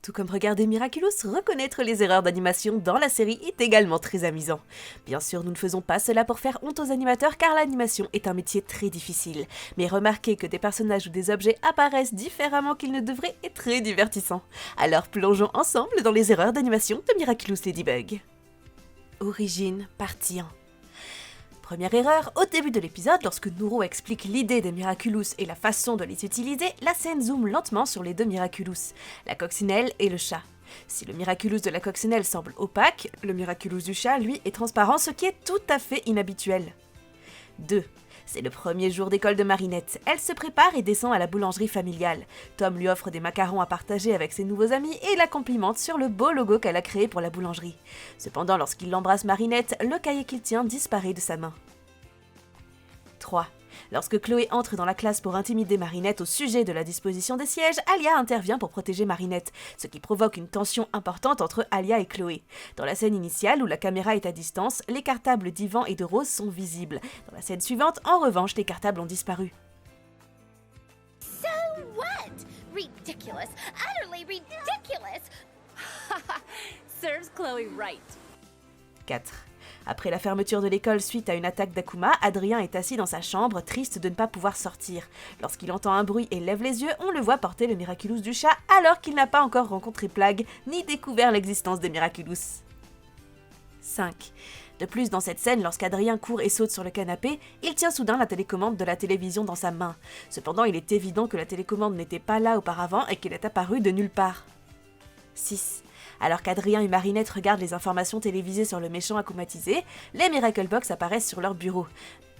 Tout comme regarder Miraculous, reconnaître les erreurs d'animation dans la série est également très amusant. Bien sûr, nous ne faisons pas cela pour faire honte aux animateurs car l'animation est un métier très difficile. Mais remarquer que des personnages ou des objets apparaissent différemment qu'ils ne devraient est très divertissant. Alors plongeons ensemble dans les erreurs d'animation de Miraculous Ladybug. Origine, partie 1. Première erreur, au début de l'épisode, lorsque Nouro explique l'idée des Miraculous et la façon de les utiliser, la scène zoome lentement sur les deux Miraculous, la coccinelle et le chat. Si le Miraculous de la coccinelle semble opaque, le Miraculous du chat, lui, est transparent, ce qui est tout à fait inhabituel. 2. C'est le premier jour d'école de Marinette. Elle se prépare et descend à la boulangerie familiale. Tom lui offre des macarons à partager avec ses nouveaux amis et la complimente sur le beau logo qu'elle a créé pour la boulangerie. Cependant, lorsqu'il embrasse Marinette, le cahier qu'il tient disparaît de sa main. 3. Lorsque Chloé entre dans la classe pour intimider Marinette au sujet de la disposition des sièges, Alia intervient pour protéger Marinette, ce qui provoque une tension importante entre Alia et Chloé. Dans la scène initiale où la caméra est à distance, les cartables d'Yvan et de Rose sont visibles. Dans la scène suivante, en revanche, les cartables ont disparu. So what? Ridiculous. Utterly ridiculous. Serves Chloe right. 4. Après la fermeture de l'école suite à une attaque d'Akuma, Adrien est assis dans sa chambre, triste de ne pas pouvoir sortir. Lorsqu'il entend un bruit et lève les yeux, on le voit porter le Miraculous du chat alors qu'il n'a pas encore rencontré Plagg ni découvert l'existence des Miraculous. 5. De plus, dans cette scène, lorsqu'Adrien court et saute sur le canapé, il tient soudain la télécommande de la télévision dans sa main. Cependant, il est évident que la télécommande n'était pas là auparavant et qu'elle est apparue de nulle part. 6. Alors qu'Adrien et Marinette regardent les informations télévisées sur le méchant akumatisé, les Miracle Box apparaissent sur leur bureau.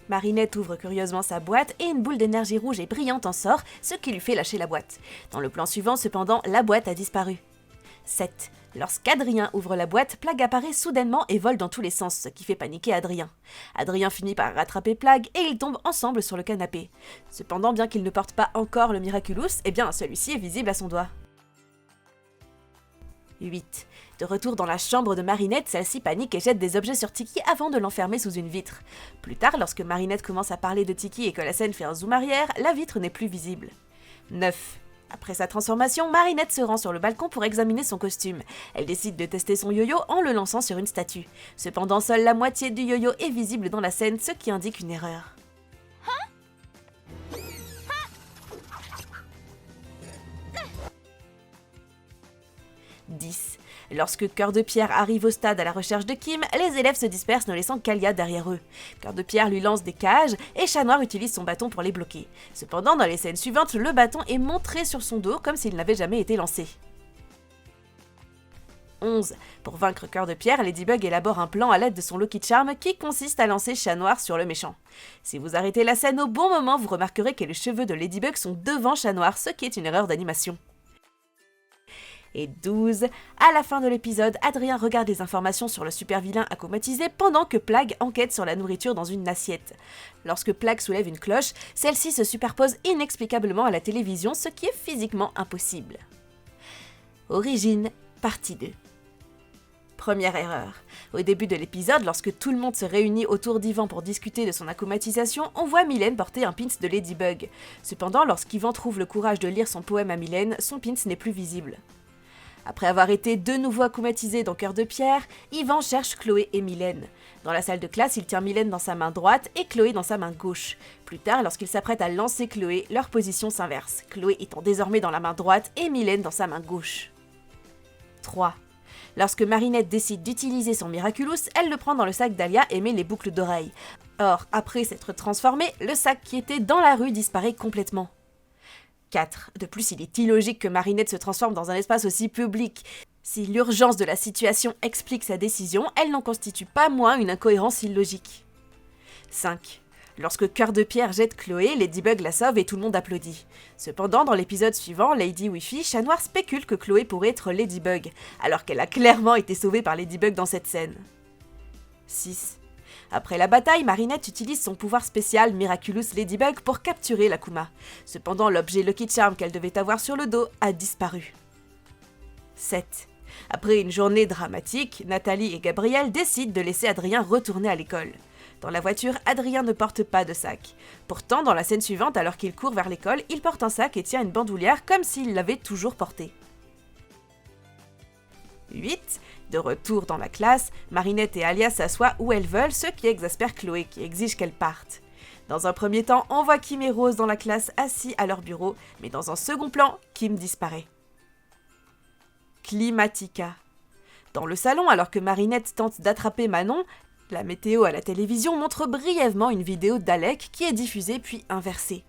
Marinette ouvre curieusement sa boîte et une boule d'énergie rouge et brillante en sort, ce qui lui fait lâcher la boîte. Dans le plan suivant, cependant, la boîte a disparu. 7. Lorsqu'Adrien ouvre la boîte, Plagg apparaît soudainement et vole dans tous les sens, ce qui fait paniquer Adrien. Adrien finit par rattraper Plagg et ils tombent ensemble sur le canapé. Cependant, bien qu'il ne porte pas encore le Miraculous, celui-ci est visible à son doigt. 8. De retour dans la chambre de Marinette, celle-ci panique et jette des objets sur Tiki avant de l'enfermer sous une vitre. Plus tard, lorsque Marinette commence à parler de Tiki et que la scène fait un zoom arrière, la vitre n'est plus visible. 9. Après sa transformation, Marinette se rend sur le balcon pour examiner son costume. Elle décide de tester son yo-yo en le lançant sur une statue. Cependant, seule la moitié du yo-yo est visible dans la scène, ce qui indique une erreur. 10. Lorsque Cœur de Pierre arrive au stade à la recherche de Kim, les élèves se dispersent ne laissant qu'Alia derrière eux. Cœur de Pierre lui lance des cages et Chat Noir utilise son bâton pour les bloquer. Cependant, dans les scènes suivantes, le bâton est montré sur son dos comme s'il n'avait jamais été lancé. 11. Pour vaincre Cœur de Pierre, Ladybug élabore un plan à l'aide de son Lucky Charm qui consiste à lancer Chat Noir sur le méchant. Si vous arrêtez la scène au bon moment, vous remarquerez que les cheveux de Ladybug sont devant Chat Noir, ce qui est une erreur d'animation. Et 12. À la fin de l'épisode, Adrien regarde les informations sur le super vilain akumatisé pendant que Plagg enquête sur la nourriture dans une assiette. Lorsque Plagg soulève une cloche, celle-ci se superpose inexplicablement à la télévision, ce qui est physiquement impossible. Origine, partie 2. Première erreur. Au début de l'épisode, lorsque tout le monde se réunit autour d'Yvan pour discuter de son akumatisation, on voit Mylène porter un pins de Ladybug. Cependant, lorsqu'Yvan trouve le courage de lire son poème à Mylène, son pins n'est plus visible. Après avoir été de nouveau akumatisé dans Cœur de Pierre, Yvan cherche Chloé et Mylène. Dans la salle de classe, il tient Mylène dans sa main droite et Chloé dans sa main gauche. Plus tard, lorsqu'il s'apprête à lancer Chloé, leur position s'inverse, Chloé étant désormais dans la main droite et Mylène dans sa main gauche. 3. Lorsque Marinette décide d'utiliser son Miraculous, elle le prend dans le sac d'Alia et met les boucles d'oreilles. Or, après s'être transformé, le sac qui était dans la rue disparaît complètement. 4. De plus, il est illogique que Marinette se transforme dans un espace aussi public. Si l'urgence de la situation explique sa décision, elle n'en constitue pas moins une incohérence illogique. 5. Lorsque Cœur de Pierre jette Chloé, Ladybug la sauve et tout le monde applaudit. Cependant, dans l'épisode suivant, Lady Wifi, Chat Noir spécule que Chloé pourrait être Ladybug, alors qu'elle a clairement été sauvée par Ladybug dans cette scène. 6. Après la bataille, Marinette utilise son pouvoir spécial Miraculous Ladybug pour capturer l'Akuma. Cependant, l'objet Lucky Charm qu'elle devait avoir sur le dos a disparu. 7. Après une journée dramatique, Nathalie et Gabriel décident de laisser Adrien retourner à l'école. Dans la voiture, Adrien ne porte pas de sac. Pourtant, dans la scène suivante, alors qu'il court vers l'école, il porte un sac et tient une bandoulière comme s'il l'avait toujours porté. 8. De retour dans la classe, Marinette et Alia s'assoient où elles veulent, ce qui exaspère Chloé, qui exige qu'elles partent. Dans un premier temps, on voit Kim et Rose dans la classe assis à leur bureau, mais dans un second plan, Kim disparaît. Climatica. Dans le salon, alors que Marinette tente d'attraper Manon, la météo à la télévision montre brièvement une vidéo d'Alec qui est diffusée puis inversée.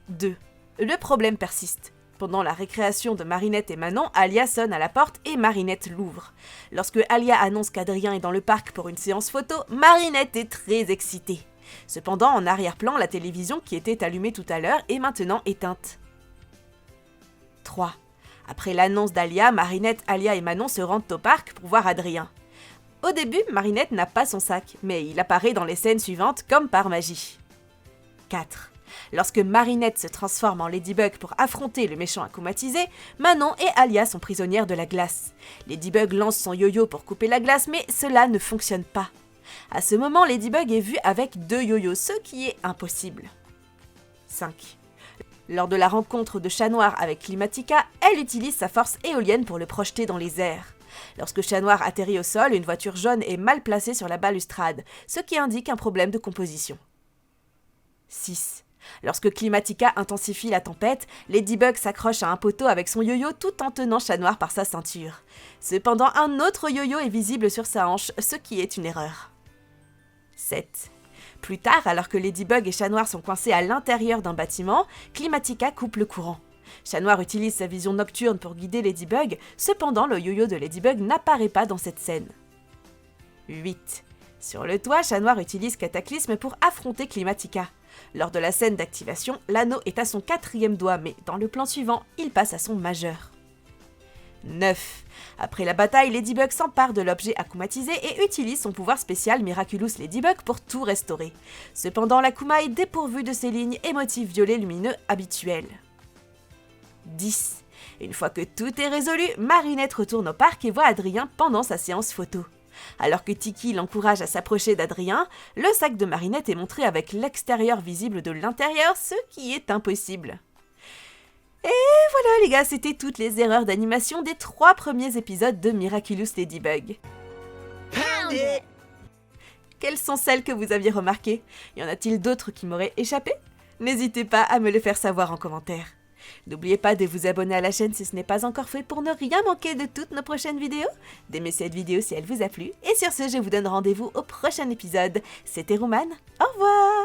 2. Le problème persiste. Pendant la récréation de Marinette et Manon, Alia sonne à la porte et Marinette l'ouvre. Lorsque Alia annonce qu'Adrien est dans le parc pour une séance photo, Marinette est très excitée. Cependant, en arrière-plan, la télévision qui était allumée tout à l'heure est maintenant éteinte. 3. Après l'annonce d'Alia, Marinette, Alia et Manon se rendent au parc pour voir Adrien. Au début, Marinette n'a pas son sac, mais il apparaît dans les scènes suivantes comme par magie. 4. Lorsque Marinette se transforme en Ladybug pour affronter le méchant akumatisé, Manon et Alia sont prisonnières de la glace. Ladybug lance son yo-yo pour couper la glace, mais cela ne fonctionne pas. À ce moment, Ladybug est vue avec 2 yo-yos, ce qui est impossible. 5. Lors de la rencontre de Chat Noir avec Climatica, elle utilise sa force éolienne pour le projeter dans les airs. Lorsque Chat Noir atterrit au sol, une voiture jaune est mal placée sur la balustrade, ce qui indique un problème de composition. 6. Lorsque Climatica intensifie la tempête, Ladybug s'accroche à un poteau avec son yo-yo tout en tenant Chat Noir par sa ceinture. Cependant, un autre yo-yo est visible sur sa hanche, ce qui est une erreur. 7. Plus tard, alors que Ladybug et Chat Noir sont coincés à l'intérieur d'un bâtiment, Climatica coupe le courant. Chat Noir utilise sa vision nocturne pour guider Ladybug, cependant le yo-yo de Ladybug n'apparaît pas dans cette scène. 8. Sur le toit, Chat Noir utilise Cataclysme pour affronter Climatica. Lors de la scène d'activation, l'anneau est à son 4e doigt, mais dans le plan suivant, il passe à son majeur. 9. Après la bataille, Ladybug s'empare de l'objet akumatisé et utilise son pouvoir spécial Miraculous Ladybug pour tout restaurer. Cependant, l'Akuma est dépourvu de ses lignes et motifs violets lumineux habituels. 10. Une fois que tout est résolu, Marinette retourne au parc et voit Adrien pendant sa séance photo. Alors que Tiki l'encourage à s'approcher d'Adrien, le sac de Marinette est montré avec l'extérieur visible de l'intérieur, ce qui est impossible. Et voilà les gars, c'était toutes les erreurs d'animation des 3 premiers épisodes de Miraculous Ladybug. Pound it! Quelles sont celles que vous aviez remarquées? Y en a-t-il d'autres qui m'auraient échappé? N'hésitez pas à me le faire savoir en commentaire. N'oubliez pas de vous abonner à la chaîne si ce n'est pas encore fait pour ne rien manquer de toutes nos prochaines vidéos. D'aimer cette vidéo si elle vous a plu. Et sur ce, je vous donne rendez-vous au prochain épisode. C'était Roman, au revoir!